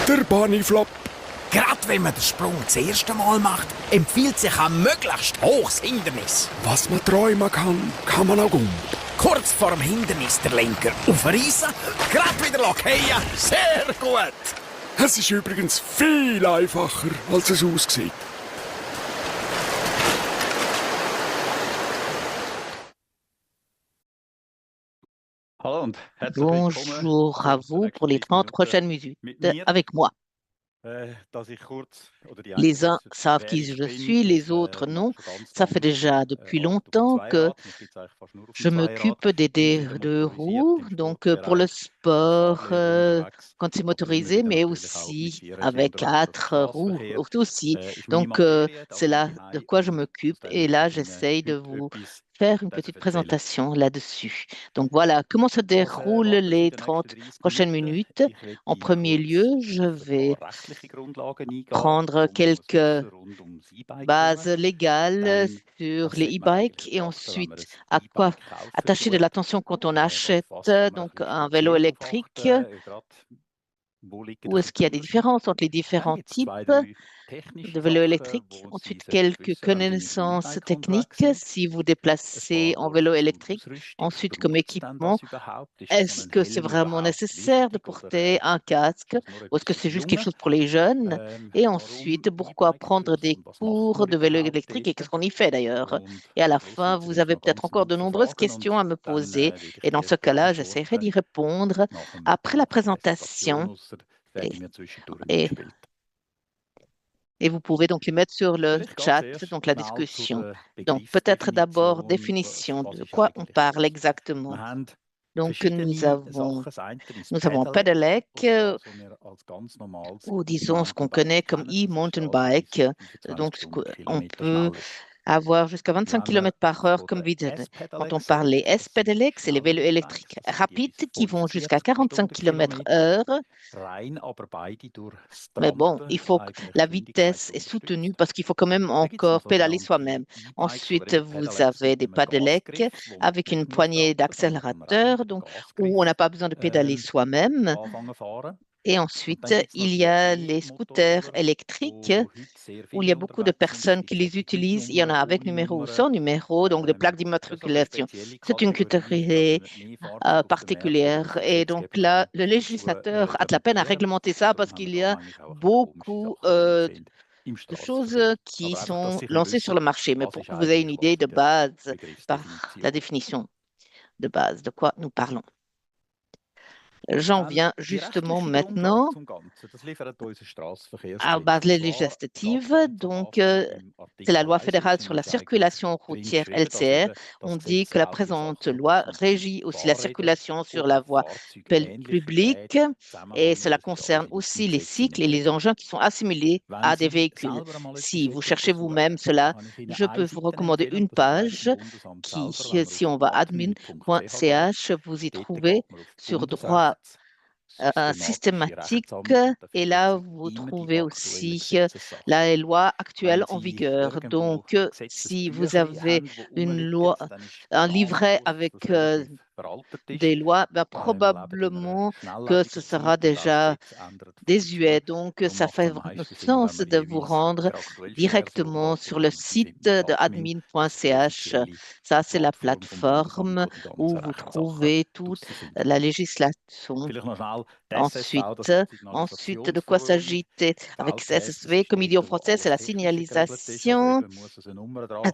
Der Bunnyflop. Gerade wenn man den Sprung das erste Mal macht, empfiehlt sich ein möglichst hohes Hindernis. Was man träumen kann, kann man auch um. Kurz vor dem Hindernis der Lenker aufreißen, gerade wieder lockieren. Sehr gut. Es ist übrigens viel einfacher, als es aussieht. Hallo und herzlich willkommen. Bonjour à vous pour les 30 prochaines minutes avec moi. Les uns savent qui je suis, les autres non. Ça fait déjà depuis longtemps que je m'occupe des deux roues, donc pour le sport, quand c'est motorisé, mais aussi avec 4 roues aussi. Donc c'est là de quoi je m'occupe et là j'essaye de vous faire une petite présentation là-dessus. Donc voilà, comment se déroulent les 30 prochaines minutes. En premier lieu, je vais prendre quelques bases légales sur les e-bikes et ensuite à quoi attacher de l'attention quand on achète donc un vélo électrique. Où est-ce qu'il y a des différences entre les différents types de vélos électriques? Ensuite, quelques connaissances techniques si vous déplacez en vélo électrique. Ensuite, comme équipement, est-ce que c'est vraiment nécessaire de porter un casque ou est-ce que c'est juste quelque chose pour les jeunes? Et ensuite, pourquoi prendre des cours de vélo électrique et qu'est-ce qu'on y fait d'ailleurs? Et à la fin, vous avez peut-être encore de nombreuses questions à me poser et dans ce cas-là, j'essaierai d'y répondre après la présentation. Et, et vous pouvez donc les mettre sur le chat, donc la discussion. Donc peut-être d'abord définition de quoi on parle exactement. Donc nous avons Pedelec, ou disons ce qu'on connaît comme e-mountain bike. Donc on peut avoir jusqu'à 25 km par heure comme vitesse. Quand on parle des S-Pedelec, c'est les vélos électriques rapides qui vont jusqu'à 45 km/h. Mais bon, il faut que la vitesse est soutenue parce qu'il faut quand même encore pédaler soi-même. Ensuite, vous avez des Pedelec avec une poignée d'accélérateur, donc où on n'a pas besoin de pédaler soi-même. Et ensuite, il y a les scooters électriques où il y a beaucoup de personnes qui les utilisent. Il y en a avec numéro ou sans numéro, donc de plaque d'immatriculation. C'est une catégorie particulière. Et donc là, le législateur a de la peine à réglementer ça parce qu'il y a beaucoup de choses qui sont lancées sur le marché. Mais pour que vous ayez une idée de base par la définition de base de quoi nous parlons. J'en viens justement maintenant à base législative. Donc, c'est la loi fédérale sur la circulation routière LCR. On dit que la présente loi régit aussi la circulation sur la voie publique et cela concerne aussi les cycles et les engins qui sont assimilés à des véhicules. Si vous cherchez vous-même cela, je peux vous recommander une page qui, si on va admin.ch, vous y trouvez sur droit systématique et là vous trouvez aussi la loi actuelle en vigueur. Donc si vous avez une loi, un livret avec des lois, probablement que ce sera déjà désuet. Donc, ça fait vraiment sens de vous rendre directement sur le site de admin.ch. Ça, c'est la plateforme où vous trouvez toute la législation. Ensuite, de quoi s'agit-il avec SSV? Comme il dit en français, c'est la signalisation.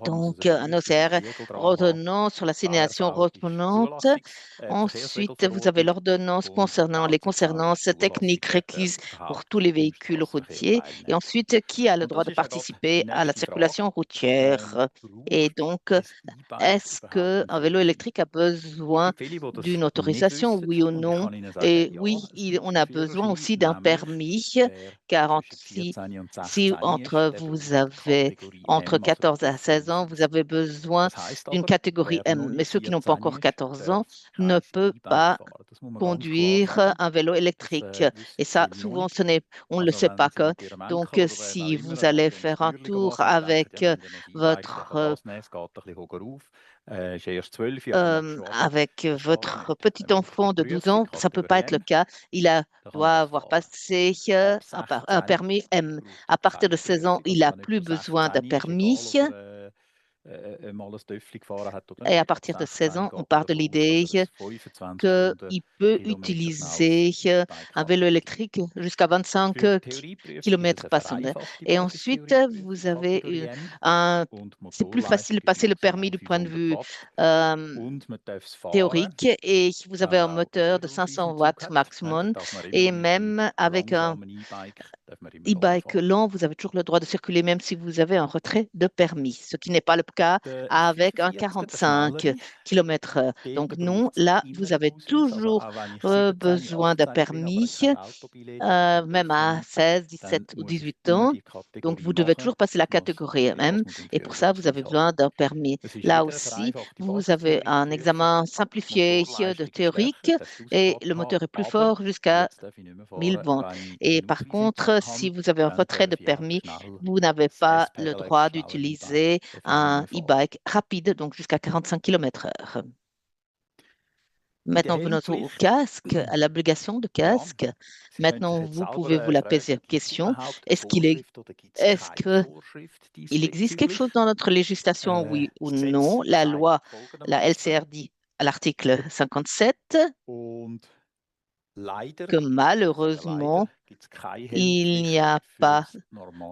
Donc, un OCR retenant sur la signalisation retenante. Ensuite, vous avez l'ordonnance concernant les concernances techniques requises pour tous les véhicules routiers. Et ensuite, qui a le droit de participer à la circulation routière? Et donc, est-ce qu'un vélo électrique a besoin d'une autorisation, oui ou non? Et oui, on a besoin aussi d'un permis, car si vous avez entre 14 à 16 ans, vous avez besoin d'une catégorie M. Mais ceux qui n'ont pas encore 14 ans ne peuvent pas conduire un vélo électrique. Et ça, souvent, on ne le sait pas. Donc, si vous allez faire un tour avec votre avec votre petit enfant de 12 ans, ça ne peut pas être le cas. Doit avoir passé un permis M. À partir de 16 ans, il n'a plus besoin d'un permis. Et à partir de 16 ans, on part de l'idée qu'il peut utiliser un vélo électrique jusqu'à 25 km par semaine. Et ensuite, vous avez c'est plus facile de passer le permis du point de vue théorique et vous avez un moteur de 500 watts maximum et même avec un e-bike lent, vous avez toujours le droit de circuler même si vous avez un retrait de permis, ce qui n'est pas le cas avec un 45 km/h. Donc non, là, vous avez toujours besoin d'un permis, même à 16, 17 ou 18 ans. Donc, vous devez toujours passer la catégorie M et pour ça, vous avez besoin d'un permis. Là aussi, vous avez un examen simplifié de théorique et le moteur est plus fort jusqu'à 1000 vents. Et par contre, si vous avez un retrait de permis, vous n'avez pas le droit d'utiliser un e-bike rapide, donc jusqu'à 45 km/h. Maintenant, venons au casque, à l'obligation de casque. Maintenant, vous pouvez vous la poser la question, est-ce qu'il existe quelque chose dans notre législation, oui ou non? La loi, la LCR dit à l'article 57 que malheureusement, il n'y a pas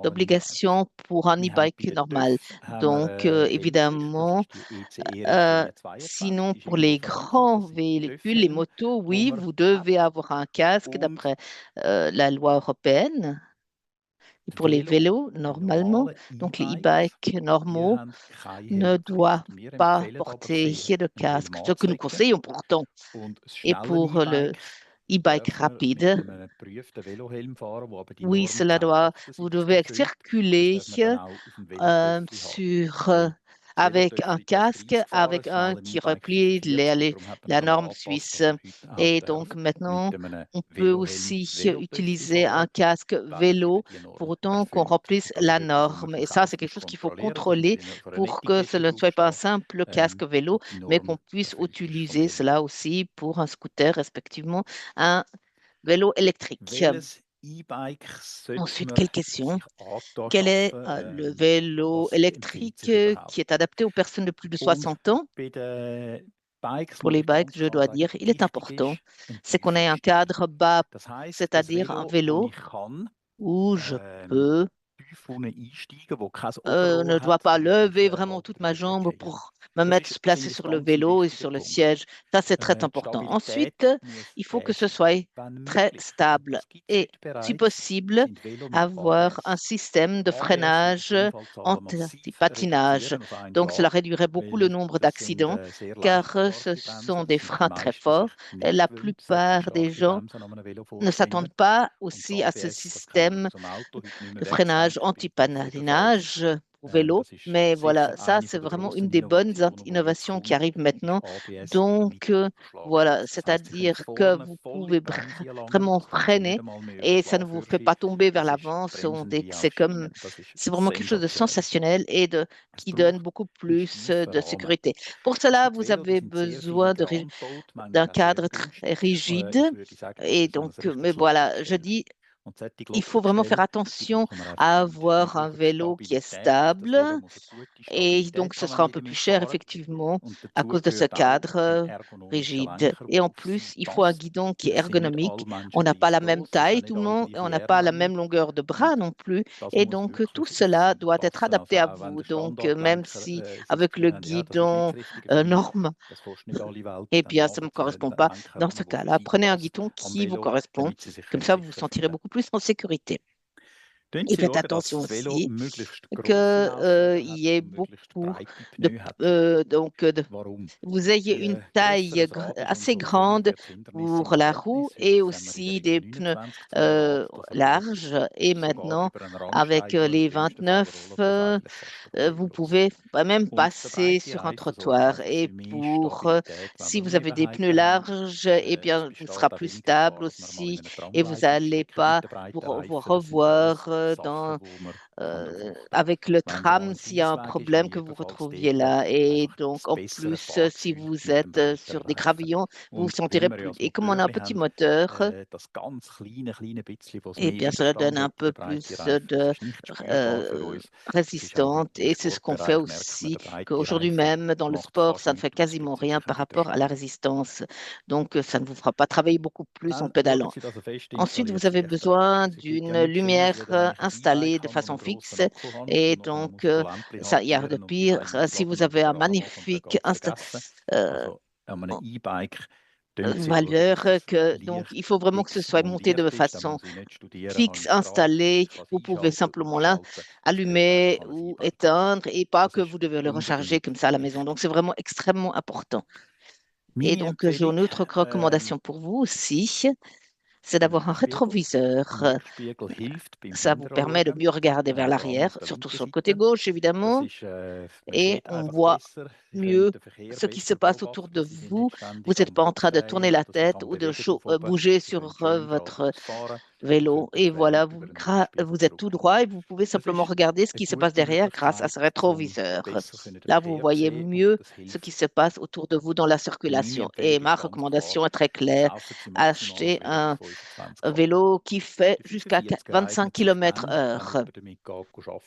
d'obligation pour un e-bike normal. Donc, évidemment, sinon pour les grands véhicules, les motos, oui, vous devez avoir un casque d'après la loi européenne. Et pour les vélos, normalement, donc les e-bikes normaux ne doivent pas porter de casque, ce que nous conseillons pourtant. Et pour le e-bike rapide, oui, vous devez circuler avec un casque, avec un qui replie la norme suisse. Et donc maintenant, on peut aussi utiliser un casque vélo pour autant qu'on remplisse la norme. Et ça, c'est quelque chose qu'il faut contrôler pour que ce ne soit pas un simple casque vélo, mais qu'on puisse utiliser cela aussi pour un scooter, respectivement, un vélo électrique. Ensuite, quelle question? Quel est le vélo électrique qui est adapté aux personnes de plus de 60 ans? Pour les bikes, je dois dire, il est important, c'est qu'on ait un cadre bas, c'est-à-dire un vélo où je peux ne dois pas lever vraiment toute ma jambe pour me placer sur le vélo et sur le siège. Ça, c'est très important. Ensuite, il faut que ce soit très stable et, si possible, avoir un système de freinage anti-patinage. Donc, cela réduirait beaucoup le nombre d'accidents car ce sont des freins très forts. Et la plupart des gens ne s'attendent pas aussi à ce système de freinage anti-patinage au vélo, mais voilà, ça c'est vraiment une des bonnes innovations qui arrivent maintenant. Donc voilà, c'est-à-dire que vous pouvez vraiment freiner et ça ne vous fait pas tomber vers l'avant. C'est vraiment quelque chose de sensationnel et qui donne beaucoup plus de sécurité. Pour cela, vous avez besoin d'un cadre très rigide et donc, mais voilà, je dis il faut vraiment faire attention à avoir un vélo qui est stable et donc ce sera un peu plus cher effectivement à cause de ce cadre rigide. Et en plus, il faut un guidon qui est ergonomique. On n'a pas la même taille, tout le monde, et on n'a pas la même longueur de bras non plus. Et donc tout cela doit être adapté à vous. Donc même si avec le guidon norme, eh bien, ça ne me correspond pas. Dans ce cas-là, prenez un guidon qui vous correspond. Comme ça, vous vous sentirez beaucoup plus en sécurité. Et faites attention aussi qu'il y ait beaucoup vous ayez une taille assez grande pour la roue et aussi des pneus larges. Et maintenant, avec les 29, vous pouvez même passer sur un trottoir. Et si vous avez des pneus larges, eh bien, ce sera plus stable aussi et vous n'allez pas vous revoir dans avec le tram s'il y a un problème que vous retrouviez là. Et donc, en plus, si vous êtes sur des gravillons, vous vous sentirez plus. Et comme on a un petit moteur, eh bien, cela donne un peu plus de résistance. Et c'est ce qu'on fait aussi, qu'aujourd'hui même, dans le sport, ça ne fait quasiment rien par rapport à la résistance. Donc, ça ne vous fera pas travailler beaucoup plus en pédalant. Ensuite, vous avez besoin d'une lumière installée de façon fixe. Et donc, ça, il y a de pire. Si vous avez un magnifique valeur donc il faut vraiment que ce soit monté de façon fixe, installé. Vous pouvez simplement allumer ou éteindre et pas que vous devez le recharger comme ça à la maison. Donc, c'est vraiment extrêmement important. Et donc, j'ai une autre recommandation pour vous aussi, c'est d'avoir un rétroviseur. Ça vous permet de mieux regarder vers l'arrière, surtout sur le côté gauche, évidemment, et on voit mieux ce qui se passe autour de vous. Vous n'êtes pas en train de tourner la tête ou de bouger sur votre vélo. Et voilà, vous êtes tout droit et vous pouvez simplement regarder ce qui se passe derrière grâce à ce rétroviseur. Là, vous voyez mieux ce qui se passe autour de vous dans la circulation. Et ma recommandation est très claire. Achetez un vélo qui fait jusqu'à 25 km/h.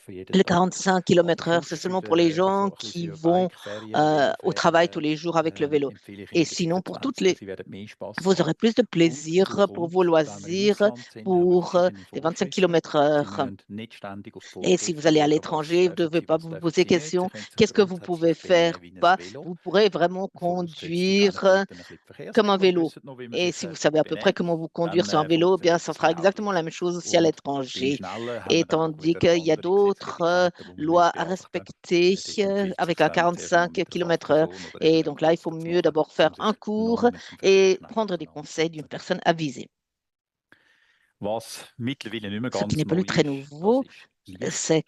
Le 45 km/h, c'est seulement pour les gens qui vont au travail tous les jours avec le vélo. Et sinon, vous aurez plus de plaisir pour vos loisirs pour les 25 km/h. Et si vous allez à l'étranger, vous ne devez pas vous poser question, qu'est-ce que vous pouvez faire ou pas? Vous pourrez vraiment conduire comme un vélo. Et si vous savez à peu près comment vous conduire sur un vélo, eh bien, ça fera exactement la même chose aussi à l'étranger. Et tandis qu'il y a d'autres lois à respecter avec un 45 km/h. Et donc là, il faut mieux d'abord faire un cours et prendre des conseils d'une personne avisée. Ce qui n'est plus très nouveau, c'est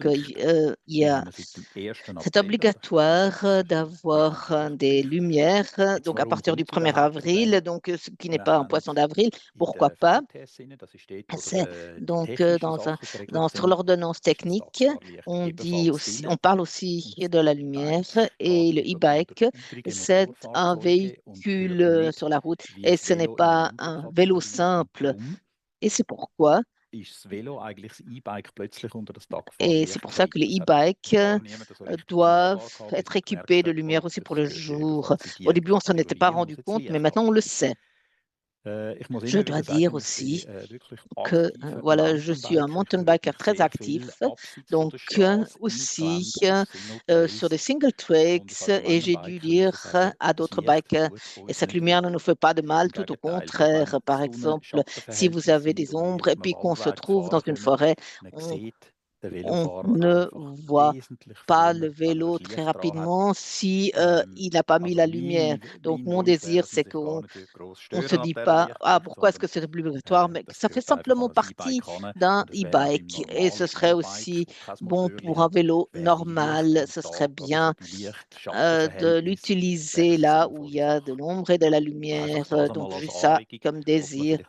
c'est obligatoire d'avoir des lumières, donc à partir du 1er avril, donc ce qui n'est pas un poisson d'avril, pourquoi pas? C'est donc sur l'ordonnance technique, on parle aussi de la lumière et le e-bike, c'est un véhicule sur la route et ce n'est pas un vélo simple. Et c'est pourquoi Et c'est pour ça que les e-bikes doivent être équipés de lumière aussi pour le jour. Au début, on ne s'en était pas rendu compte, mais maintenant, on le sait. Je dois dire aussi que voilà, je suis un mountain biker très actif, donc aussi sur des single tracks, et j'ai dû dire à d'autres bikers, et cette lumière ne nous fait pas de mal, tout au contraire. Par exemple, si vous avez des ombres et puis qu'on se trouve dans une forêt, on ne voit pas le vélo très rapidement si il n'a pas mis la lumière. Donc, mon désir, c'est qu'on ne se dit pas, ah, pourquoi est-ce que c'est obligatoire? Mais ça fait simplement partie d'un e-bike. Et ce serait aussi bon pour un vélo normal. Ce serait bien de l'utiliser là où il y a de l'ombre et de la lumière. Donc, j'ai ça comme désir.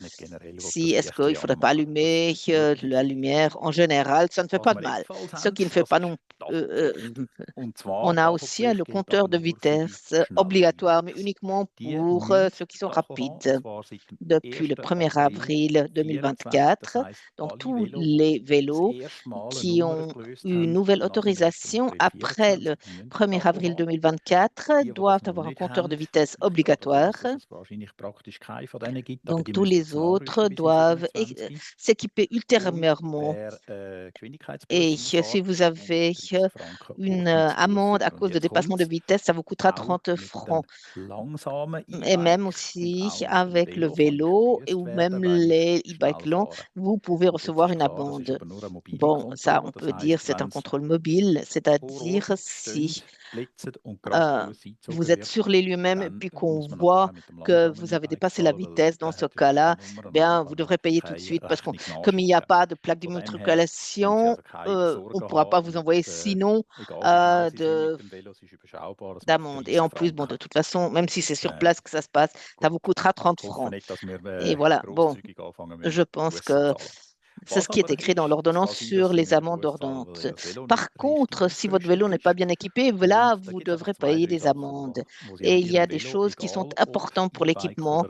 Est-ce qu'il ne faudrait pas allumer la lumière en général? Ça ne fait pas de mal. Ce qui ne fait pas non on a aussi le compteur de vitesse obligatoire, mais uniquement pour ceux qui sont rapides. Depuis le 1er avril 2024, donc tous les vélos qui ont une nouvelle autorisation après le 1er avril 2024 doivent avoir un compteur de vitesse obligatoire. Donc tous les autres doivent s'équiper ultérieurement. Et si vous avez une amende à cause de dépassement de vitesse, ça vous coûtera 30 francs. Et même aussi avec le vélo ou même les e-bikes longs, vous pouvez recevoir une amende. Bon, ça, on peut dire c'est un contrôle mobile, c'est-à-dire si vous êtes sur les lieux même puis qu'on voit que vous avez dépassé la vitesse, dans ce cas-là, bien, vous devrez payer tout de suite parce que comme il n'y a pas de plaque d'immatriculation, on ne pourra pas vous envoyer sinon d'amende. Et en plus, bon, de toute façon, même si c'est sur place que ça se passe, ça vous coûtera 30 francs. Et voilà, bon, je pense que C'est ce qui est écrit dans l'ordonnance sur les amendes ordonnantes. Par contre, si votre vélo n'est pas bien équipé, là, vous devrez payer des amendes. Et il y a des choses qui sont importantes pour l'équipement.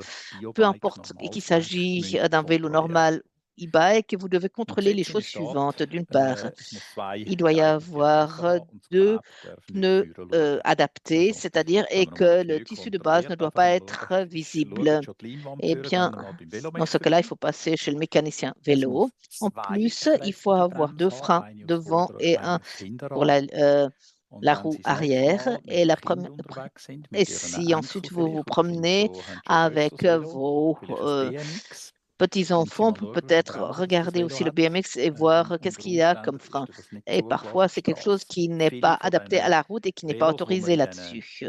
Peu importe qu'il s'agit d'un vélo normal, e-bike, vous devez contrôler les choses suivantes. D'une part, il doit y avoir deux pneus adaptés, c'est-à-dire et que le tissu de base ne doit pas être visible. Eh bien, dans ce cas-là, il faut passer chez le mécanicien vélo. En plus, il faut avoir deux freins devant et un pour la roue arrière. Et si ensuite vous vous promenez avec vos petits-enfants, peut-être regarder aussi le BMX et voir qu'est-ce qu'il y a comme frein. Et parfois, c'est quelque chose qui n'est pas adapté à la route et qui n'est pas autorisé là-dessus.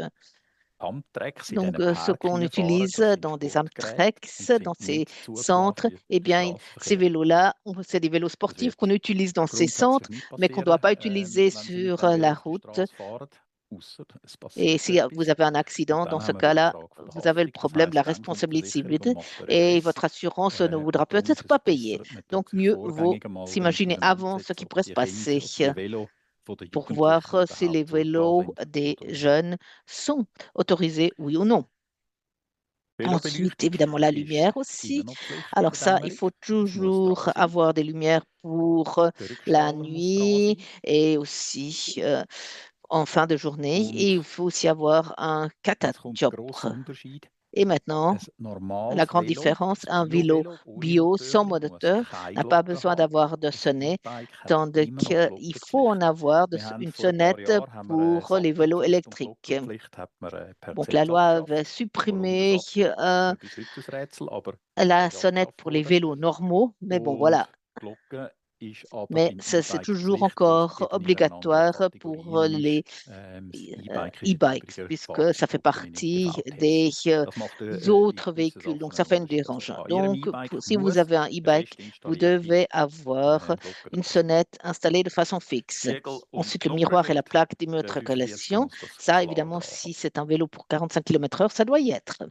Donc, ce qu'on utilise dans des Amtrex, dans ces centres, eh bien, ces vélos-là, c'est des vélos sportifs qu'on utilise dans ces centres, mais qu'on ne doit pas utiliser sur la route. Et si vous avez un accident, dans ce cas-là, vous avez le problème de la responsabilité civile et votre assurance ne voudra peut-être pas payer. Donc, mieux vaut s'imaginer avant ce qui pourrait se passer pour voir si les vélos des jeunes sont autorisés, oui ou non. Ensuite, évidemment, la lumière aussi. Alors ça, il faut toujours avoir des lumières pour la nuit et aussi en fin de journée. Et il faut aussi avoir un catadioptre. Et maintenant, la grande différence, un vélo bio sans moteur n'a pas besoin d'avoir de sonnette, tandis qu'il faut en avoir une sonnette pour les vélos électriques. Donc, la loi avait supprimé la sonnette pour les vélos normaux, mais bon, voilà. Mais c'est toujours encore obligatoire pour les e-bikes, puisque ça fait partie des autres véhicules. Donc, ça fait une dérange. Donc, si vous avez un e-bike, vous devez avoir une sonnette installée de façon fixe. Ensuite, le miroir et la plaque d'immatriculation. Ça, évidemment, si c'est un vélo pour 45 km/h, ça doit y être.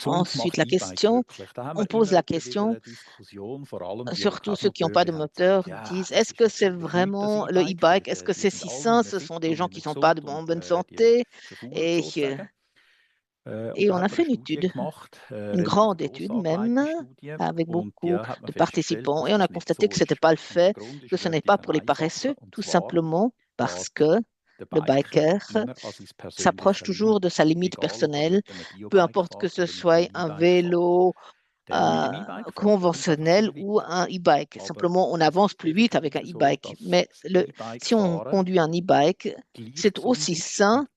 Ensuite, la question, on pose la question, surtout ceux qui n'ont pas de moteur disent, est-ce que c'est vraiment le e-bike? Est-ce que c'est si sain? Ce sont des gens qui ne sont pas en bonne santé. Et on a fait une étude, une grande étude même, avec beaucoup de participants. Et on a constaté que ce n'était pas le fait, que ce n'est pas pour les paresseux, tout simplement parce que le biker s'approche toujours de sa limite personnelle, peu importe que ce soit un vélo conventionnel ou un e-bike. Simplement, on avance plus vite avec un e-bike. Mais si on conduit un e-bike, c'est aussi sain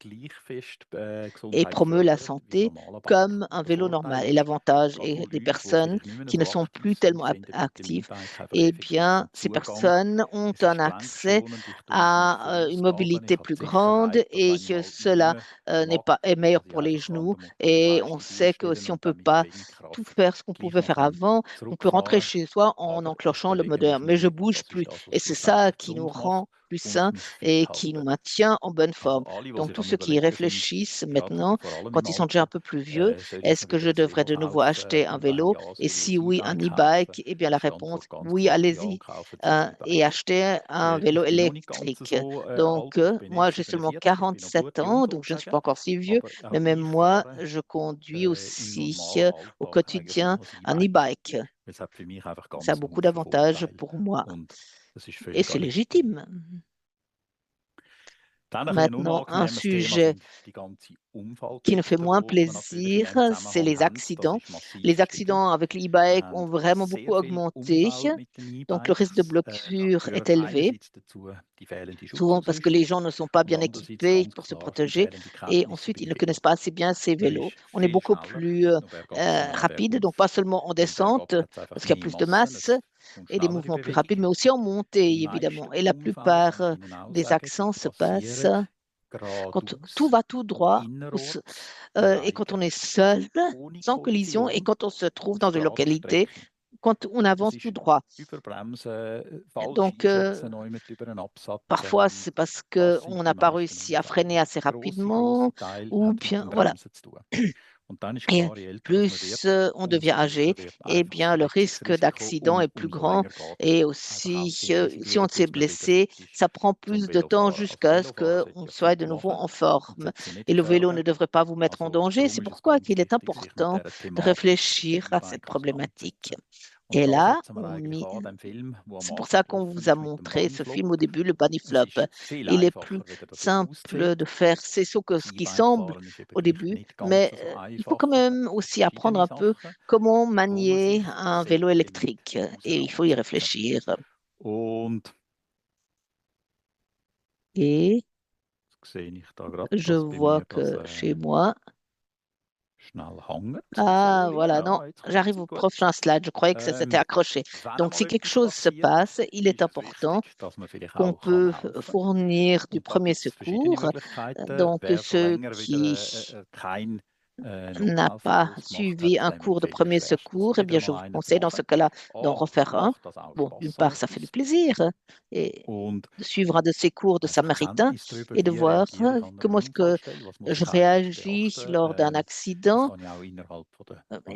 et promeut la santé comme un vélo normal. Et l'avantage est des personnes qui ne sont plus tellement actives, eh bien, ces personnes ont un accès à une mobilité plus grande et que cela est meilleur pour les genoux. Et on sait que si on ne peut pas tout faire ce qu'on pouvait faire avant, on peut rentrer chez soi en enclenchant le moteur. Mais je bouge plus. Et c'est ça qui nous rend plus sains et qui nous maintient en bonne forme. Donc, tous ceux qui y réfléchissent maintenant, quand ils sont déjà un peu plus vieux, est-ce que je devrais de nouveau acheter un vélo? Et si oui, un e-bike, eh bien, la réponse, oui, allez-y et achetez un vélo électrique. Donc, moi, j'ai seulement 47 ans, donc je ne suis pas encore si vieux, mais même moi, je conduis aussi au quotidien un e-bike. Ça a beaucoup d'avantages pour moi et c'est légitime. Maintenant, un sujet qui nous fait moins plaisir, c'est les accidents. Les accidents avec l'e-bike ont vraiment beaucoup augmenté, donc le risque de blessure est élevé, souvent parce que les gens ne sont pas bien équipés pour se protéger et ensuite ils ne connaissent pas assez bien ces vélos. On est beaucoup plus rapide, donc pas seulement en descente, parce qu'il y a plus de masse et des mouvements plus rapides, mais aussi en montée, évidemment. Et la plupart des accidents se passent quand tout va tout droit et quand on est seul, sans collision, et quand on se trouve dans une localité, quand on avance tout droit. Donc, parfois, c'est parce qu'on n'a pas réussi à freiner assez rapidement ou bien, voilà. Et plus on devient âgé, eh bien, le risque d'accident est plus grand. Et aussi, si on s'est blessé, ça prend plus de temps jusqu'à ce qu'on soit de nouveau en forme. Et le vélo ne devrait pas vous mettre en danger. C'est pourquoi il est important de réfléchir à cette problématique. Et là, c'est pour ça qu'on vous a montré ce film au début, le bunny flop. Il est plus simple de faire ces sauts que ce qui semble au début, mais il faut quand même aussi apprendre un peu comment manier un vélo électrique et il faut y réfléchir. Et je vois que chez moi, ah, voilà, non, j'arrive au prochain slide. Je croyais que ça s'était accroché. Donc, si quelque chose se passe, il est important qu'on peut fournir du premier secours. Donc, ceux qui n'a pas suivi un cours de premier secours, eh bien, je vous conseille dans ce cas-là d'en refaire un. Bon, d'une part, ça fait du plaisir et de suivre un de ces cours de samaritain et de voir comment est-ce que je réagis lors d'un accident,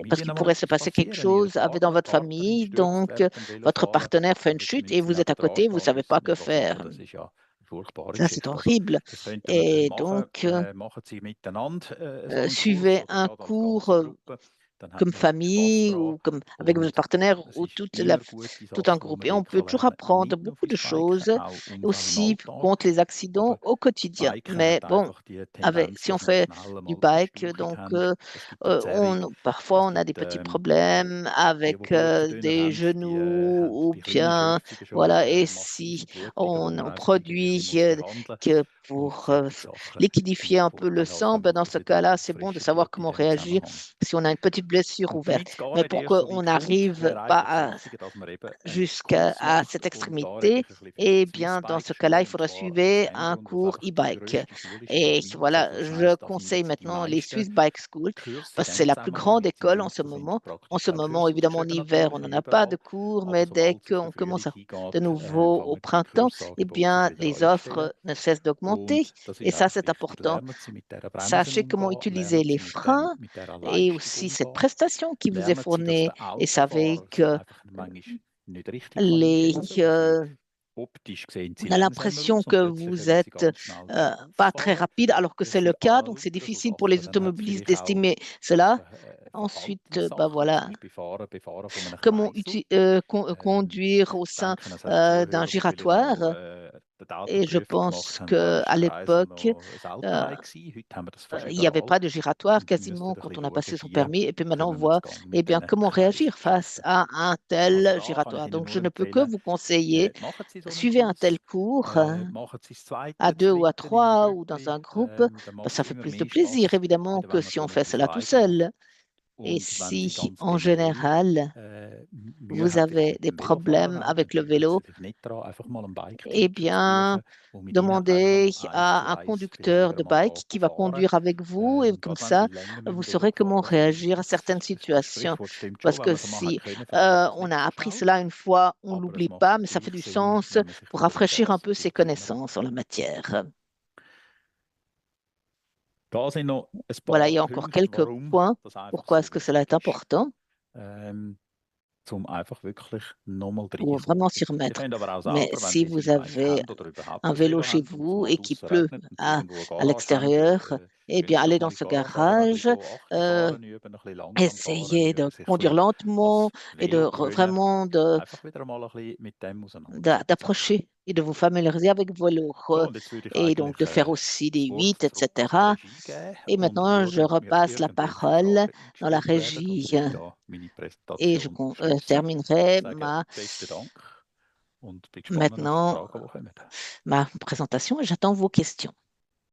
parce qu'il pourrait se passer quelque chose dans votre famille, donc votre partenaire fait une chute et vous êtes à côté, vous ne savez pas que faire. Ça, c'est horrible. Et donc, suivez un cours comme famille ou comme avec votre partenaire ou tout un groupe. Et on peut toujours apprendre beaucoup de choses aussi contre les accidents au quotidien. Mais bon, si on fait du bike, donc parfois on a des petits problèmes avec des genoux ou bien, voilà, et si on produit que pour liquidifier un peu le sang, ben dans ce cas-là, c'est bon de savoir comment réagir si on a une petite blessure ouverte. Mais pour qu'on n'arrive pas jusqu'à cette extrémité, eh bien, dans ce cas-là, il faudra suivre un cours e-bike. Et voilà, je conseille maintenant les Swiss Bike School parce que c'est la plus grande école en ce moment. En ce moment, évidemment, en hiver, on n'en a pas de cours, mais dès qu'on commence de nouveau au printemps, eh bien, les offres ne cessent d'augmenter. Et ça, c'est important. Sachez comment utiliser les freins et aussi cette prestation qui vous est fournie et savez que on a l'impression que vous êtes pas très rapide alors que c'est le cas, donc c'est difficile pour les automobilistes d'estimer cela. Ensuite, bah voilà, comment conduire au sein d'un giratoire. Et je pense qu'à l'époque, il n'y avait pas de giratoire quasiment quand on a passé son permis. Et puis maintenant, on voit eh bien, comment réagir face à un tel giratoire. Donc, je ne peux que vous conseiller, suivez un tel cours à deux ou à trois ou dans un groupe. Ça fait plus de plaisir, évidemment, que si on fait cela tout seul. Et si, en général, vous avez des problèmes avec le vélo, eh bien, demandez à un conducteur de bike qui va conduire avec vous et comme ça, vous saurez comment réagir à certaines situations. Parce que si on a appris cela une fois, on ne l'oublie pas, mais ça fait du sens pour rafraîchir un peu ses connaissances en la matière. Voilà, il y a encore quelques points. Pourquoi est-ce que cela est important? Pour vraiment s'y remettre. Mais si vous avez un vélo chez vous et qu'il pleut à l'extérieur, eh bien, allez dans ce garage, essayez de conduire lentement et vraiment d'approcher et de vous familiariser avec vos vélos et donc de faire aussi des 8, etc. Et maintenant, je repasse la parole dans la régie et je terminerai maintenant ma présentation et j'attends vos questions.